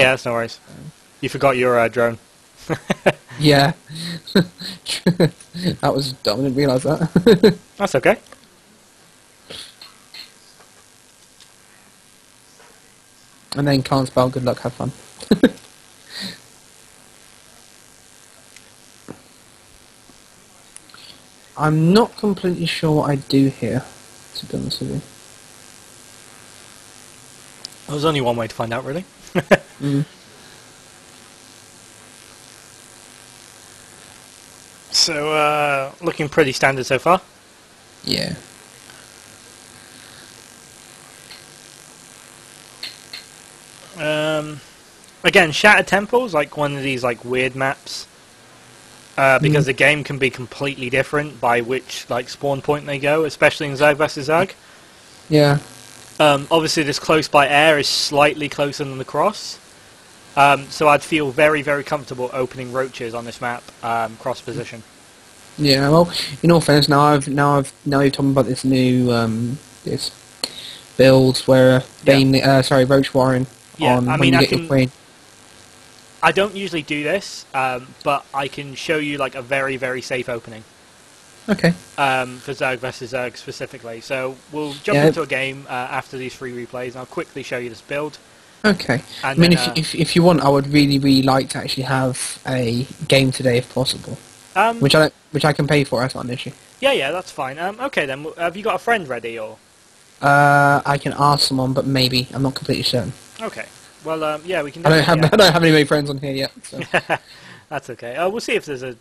yeah, that's no worries. You forgot your drone. Yeah. That was dumb, I didn't realise that. That's okay. And then can't spell, good luck, have fun. I'm not completely sure what I do here, to be honest with you. There's only one way to find out, really. Mm. So, looking pretty standard so far. Yeah. Again, Shattered Temple's like one of these like weird maps. Because the game can be completely different by which like spawn point they go, especially in Zerg vs Zerg. Yeah. Obviously, this close by air is slightly closer than the cross, so I'd feel very, very comfortable opening roaches on this map, cross position. Yeah. Well, in all fairness, now you're talking about this new this build where Roach Warren on I when mean, you get your queen. I don't usually do this, but I can show you like a very, very safe opening. Okay. For Zerg vs Zerg specifically. So we'll jump into a game after these 3 replays, and I'll quickly show you this build. Okay. And I mean, then, if you want, I would really like to actually have a game today if possible. Which I can pay for. That's not an issue. Yeah, that's fine. Okay then. Have you got a friend ready or? I can ask someone, but maybe I'm not completely certain. Okay. Well, yeah, we can. I don't have any friends on here yet. So. That's okay. We'll see if there's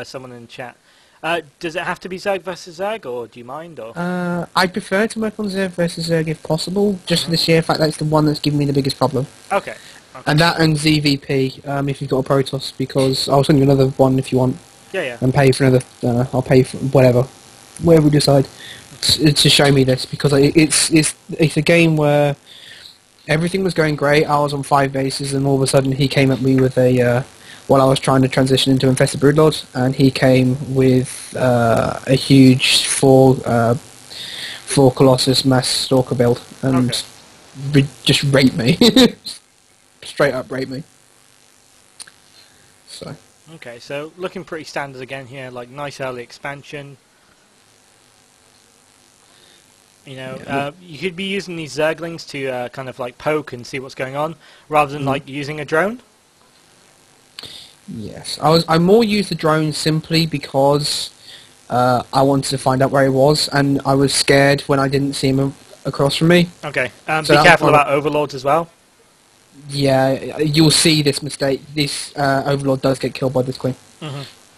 someone in chat. Does it have to be Zerg vs Zerg, or do you mind? Or I prefer to work on Zerg vs Zerg if possible, just for the sheer fact that's the one that's given me the biggest problem. Okay. And that and ZVP, if you've got a Protoss, because I'll send you another one if you want. Yeah. And pay for another. I'll pay for whatever we decide to show me this, because it's a game where everything was going great. I was on 5 bases, and all of a sudden he came at me with a. While I was trying to transition into Infested Broodlord, and he came with a huge 4 Colossus Mass Stalker build, and just raped me. Straight up raped me. So. Okay, so looking pretty standard again here, like nice early expansion. You know, you could be using these Zerglings to kind of like poke and see what's going on, rather than like using a drone. Yes, I more used the drone simply because I wanted to find out where he was, and I was scared when I didn't see him across from me. Okay, so be careful about overlords as well. Yeah, you'll see this mistake. This overlord does get killed by this queen,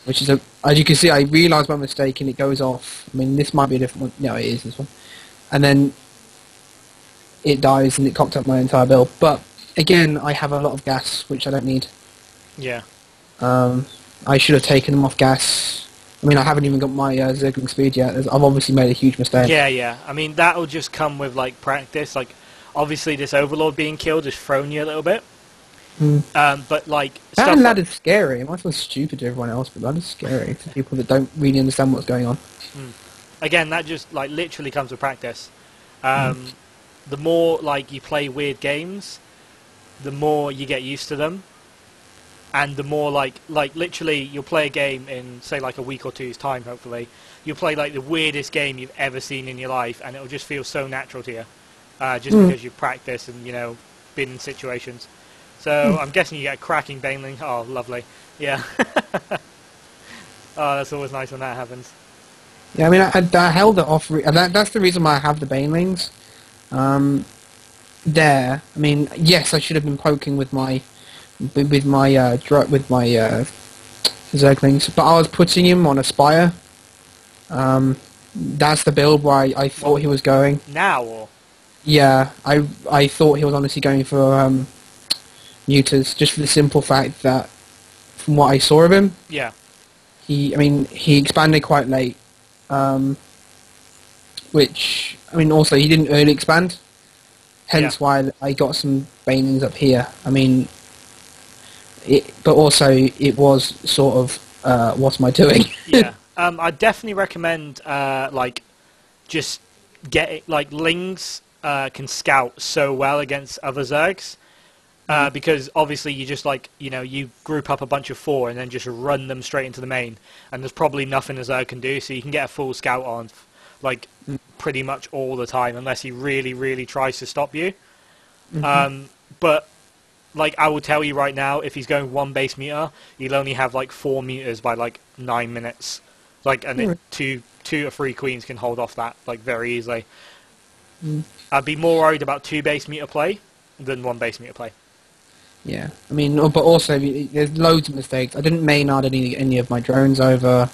which is as you can see, I realised my mistake and it goes off. I mean, this might be a different one. No, it is this one, and then it dies and it cocked up my entire build. But again, I have a lot of gas, which I don't need. Yeah. I should have taken them off gas. I mean, I haven't even got my Zergling speed yet. I've obviously made a huge mistake. Yeah. I mean, that'll just come with like practice. Like, obviously, this overlord being killed has thrown you a little bit. But like, that lad is scary. It might feel stupid to everyone else, but that is scary for people that don't really understand what's going on. Again, that just like literally comes with practice. The more like you play weird games, the more you get used to them. And the more like literally you'll play a game in say like a week or 2's time, hopefully you'll play like the weirdest game you've ever seen in your life, and it'll just feel so natural to you, just because you've practiced and been in situations. So I'm guessing you get a cracking Baneling. Oh, lovely. Yeah. Oh, that's always nice when that happens. Yeah, I mean, I held it off. That's the reason why I have the Banelings. I mean, yes, I should have been poking with my Zerglings, but I was putting him on a Spire. That's the build where I thought he was going. Now, or? Yeah, I thought he was honestly going for neuters, just for the simple fact that from what I saw of him, he expanded quite late, which I mean also he didn't early expand, hence why I got some Banelings up here. I mean. But also, it was sort of, what am I doing? Yeah, I definitely recommend, just get it, Lings can scout so well against other Zergs Because obviously you just like, you group up a bunch of 4 and then just run them straight into the main, and there's probably nothing a Zerg can do, so you can get a full scout on like pretty much all the time unless he really, really tries to stop you. But like I will tell you right now, if he's going 1 base meter, he'll only have like 4 meters by like 9 minutes. Like, and two or 3 queens can hold off that like very easily. I'd be more worried about 2 base meter play than 1 base meter play. Yeah, I mean, but also there's loads of mistakes. I didn't mainard any of my drones over.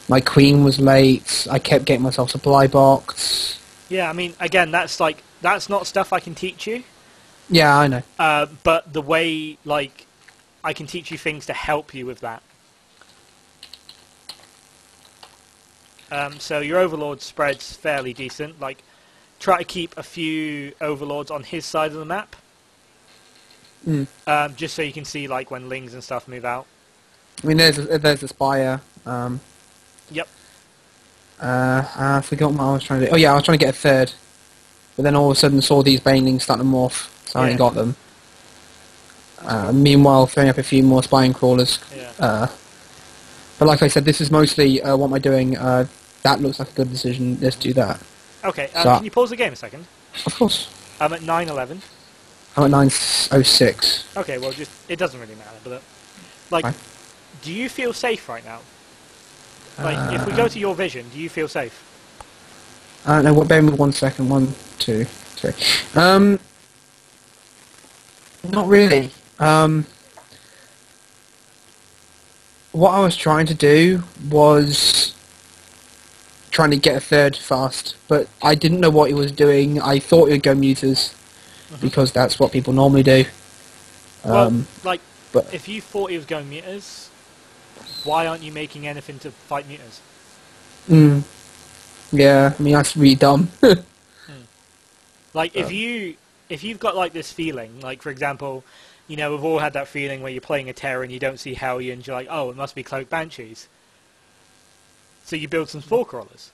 My queen was late. I kept getting myself supply boxed. Yeah, I mean, again, that's not stuff I can teach you. Yeah, I know. But the way, like, I can teach you things to help you with that. So your Overlord spread's fairly decent. Like, try to keep a few Overlords on his side of the map. Just so you can see, like, when Lings and stuff move out. I mean, there's a Spire. Yep. I forgot what I was trying to do. Oh yeah, I was trying to get a 3rd. But then all of a sudden saw these Banelings starting to morph, so I only got them. Meanwhile, throwing up a few more Spine Crawlers. Yeah. But like I said, this is mostly what am I doing? That looks like a good decision. Let's do that. Okay, can you pause the game a second? Of course. I'm at 9:11. I'm at 9:06. Okay, well, it doesn't really matter, but like, Fine. Do you feel safe right now? Like, if we go to your vision, do you feel safe? I don't know. Bear with me 1 second. 1, 2, 3. Not really. What I was trying to do was trying to get a 3rd fast, but I didn't know what he was doing. I thought he would go mutas, because that's what people normally do. Well, like, but if you thought he was going mutas, why aren't you making anything to fight mutas? Yeah, I mean, that's really dumb. Like, if you've got, like, this feeling, like, for example, we've all had that feeling where you're playing a Terror and you don't see Hellions, you're like, oh, it must be Cloak Banshees. So you build some Spore Crawlers.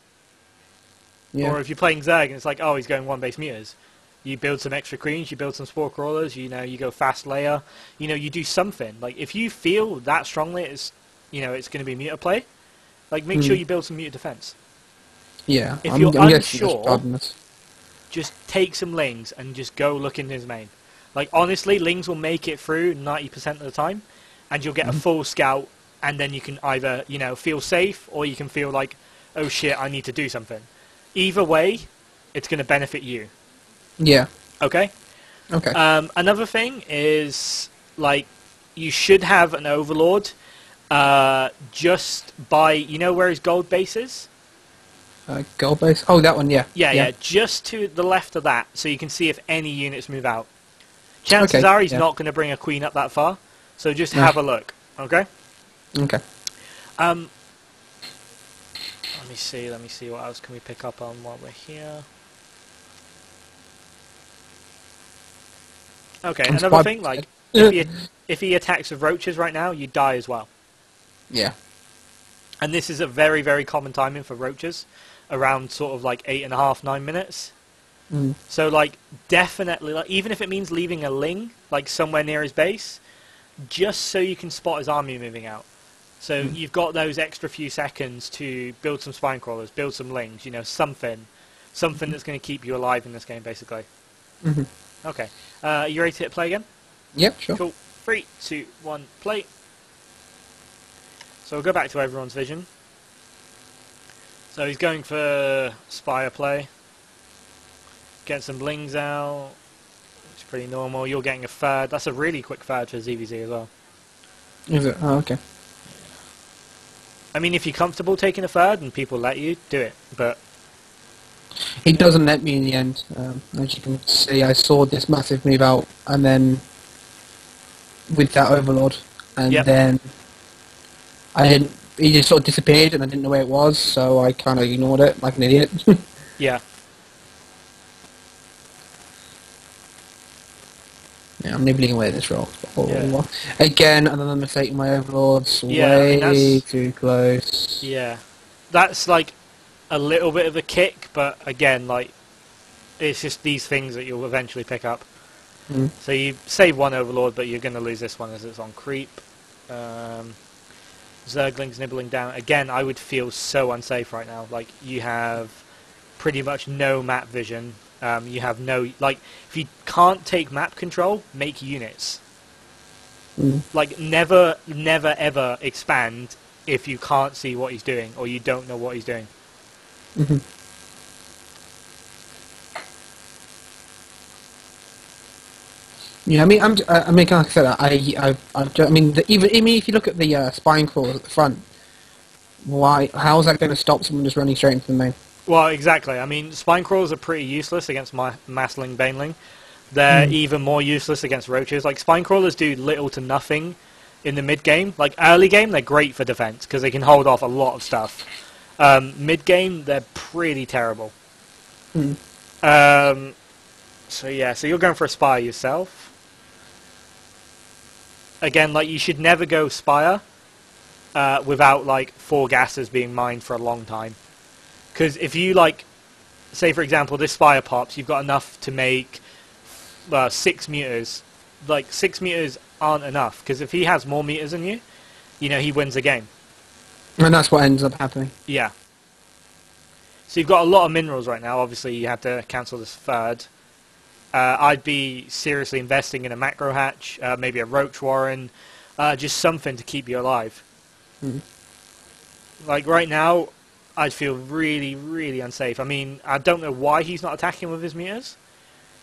Yeah. Or if you're playing Zerg and it's like, oh, he's going 1 base meters, you build some extra queens, you build some Spore Crawlers, you go fast layer, you do something. Like, if you feel that strongly it's going to be muta play, like, make sure you build some muta defense. Yeah. If you're unsure, just take some Lings and just go look into his main. Like, honestly, Lings will make it through 90% of the time, and you'll get a full scout, and then you can either, feel safe, or you can feel like, oh shit, I need to do something. Either way, it's going to benefit you. Yeah. Okay? Okay. Another thing is, like, you should have an Overlord just by, where his gold base is? Gold base? Oh, that one, yeah. Yeah, just to the left of that, so you can see if any units move out. Chances are he's not going to bring a queen up that far, so just have a look, okay? Okay. Let me see what else can we pick up on while we're here. Okay, another thing, like, if he attacks with roaches right now, you die as well. Yeah. And this is a very, very common timing for roaches, around sort of like 8.5, 9 minutes. So, like, definitely, like, even if it means leaving a Ling, like, somewhere near his base, just so you can spot his army moving out. So you've got those extra few seconds to build some Spine Crawlers, build some Lings, something that's going to keep you alive in this game, basically. Okay. You ready to hit play again? Yep, sure. Cool. 3, 2, 1, play. So we'll go back to everyone's vision. So he's going for Spire play. Get some Lings out. It's pretty normal. You're getting a 3rd. That's a really quick 3rd for ZVZ as well. Is it? Oh, okay. I mean, if you're comfortable taking a 3rd and people let you, do it. But he doesn't let me in the end. As you can see, I saw this massive move out, and then with that Overlord, and then I didn't. He just sort of disappeared, and I didn't know where it was, so I kind of ignored it like an idiot. Yeah. Yeah, I'm nibbling away at this roll. Again, another mistake in my Overlords. Yeah, way too close. Yeah. That's like a little bit of a kick, but again, like, it's just these things that you'll eventually pick up. Mm. So you save one Overlord, but you're going to lose this one as it's on creep. Zerglings nibbling down. Again, I would feel so unsafe right now. Like, you have pretty much no map vision. You have no... Like, if you can't take map control, make units. Mm. Like, never, ever expand if you can't see what he's doing or you don't know what he's doing. Mm-hmm. Yeah, I mean, I mean, like I said, I mean, even if you look at the spine crawls at the front, how is that going to stop someone just running straight into the main? Well, exactly. I mean, spine crawls are pretty useless against Massling Baneling. They're even more useless against roaches. Like, spine crawlers do little to nothing in the mid game. Like, early game, they're great for defense because they can hold off a lot of stuff. Mid game, they're pretty terrible. Mm. So yeah, so you're going for a spire yourself. Again, like, you should never go spire without, like, 4 gases being mined for a long time. Because if you, like, say, for example, this spire pops, you've got enough to make 6 meters. Like, 6 meters aren't enough, because if he has more meters than you, you know, he wins the game. And that's what ends up happening. Yeah. So you've got a lot of minerals right now. Obviously, you have to cancel this third. I'd be seriously investing in a macro hatch, maybe a roach warren, just something to keep you alive. Mm. Like, right now, I'd feel really, really unsafe. I mean, I don't know why he's not attacking with his meters.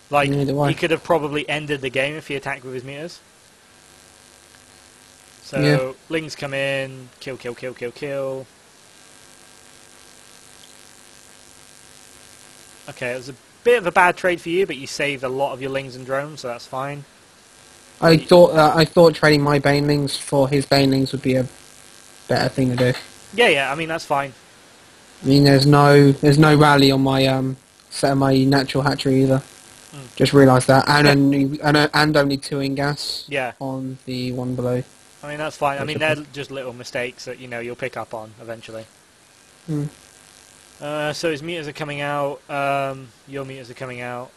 Like, he could have probably ended the game if he attacked with his meters. So, yeah. Lings come in, kill, kill, kill, kill, kill. Okay, it was a bit of a bad trade for you, but you saved a lot of your Lings and drones, so that's fine. I thought trading my banelings for his banelings would be a better thing to do. Yeah, I mean, that's fine. I mean, there's no rally on my set of my natural hatchery either. Mm. Just realised that, and only 2 in gas. Yeah. On the one below. I mean, that's fine. I mean, they're just little mistakes that, you know, you'll pick up on eventually. Mm. So his meters are coming out. Your meters are coming out.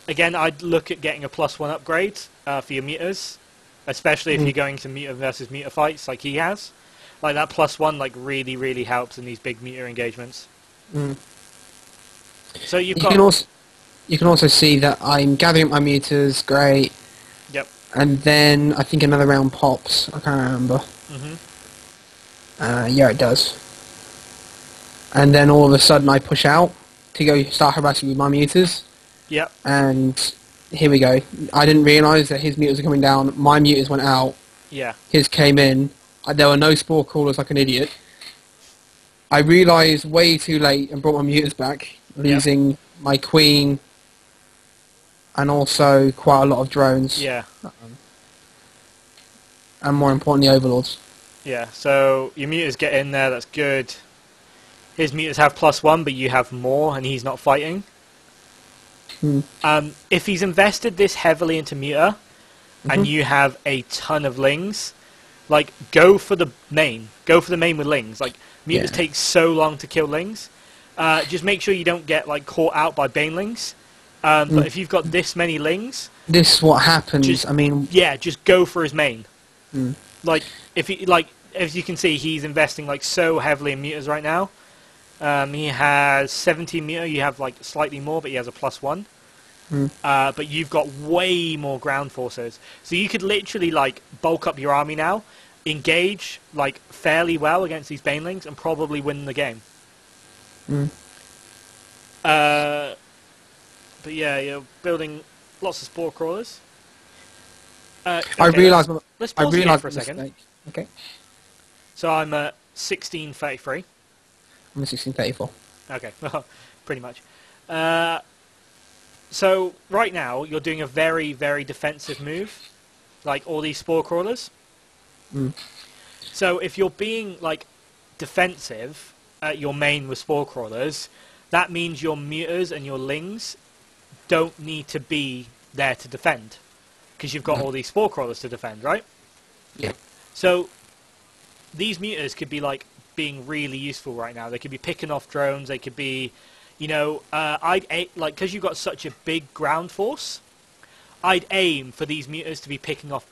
Again, I'd look at getting a +1 upgrade for your meters, especially if you're going to meter versus meter fights like he has. Like, that +1 like really, really helps in these big meter engagements. Mm. So you can also see that I'm gathering up my meters. Great. Yep. And then I think another round pops. I can't remember. Yeah, it does. And then all of a sudden I push out to go start harassing with my meters. Yep. And here we go. I didn't realise that his meters were coming down. My meters went out. Yeah. His came in. There were no spore crawlers like an idiot. I realised way too late and brought my meters back, losing my queen and also quite a lot of drones. Yeah. And more importantly, overlords. Yeah, so your meters get in there, that's good. His meters have +1, but you have more, and he's not fighting. If he's invested this heavily into meter, and you have a ton of Lings, like, go for the main. Go for the main with Lings. Like, meters take so long to kill Lings. Just make sure you don't get, like, caught out by Banelings. But if you've got this many Lings... This is what happens, I mean... Yeah, just go for his main. Like, if he, like, as you can see, he's investing, like, so heavily in meters right now. He has 17 meter, you have, like, slightly more, but he has a +1. But you've got way more ground forces. So you could literally, like, bulk up your army now, engage, like, fairly well against these Banelings, and probably win the game. But yeah, you're building lots of spore crawlers. Okay, I realised... Let's pause the game for a second. Mistake. Okay. So I'm at 1633. I'm at 1634. Okay, pretty much. So right now you're doing a very, very defensive move, like all these spore crawlers. So if you're being like defensive at your main with spore crawlers, that means your meters and your Lings don't need to be there to defend, because you've got all these spore crawlers to defend, right? Yeah. So these meters could be like being really useful right now. They could be picking off drones. They could be, you know, like, because you've got such a big ground force, I'd aim for these mutants to be picking off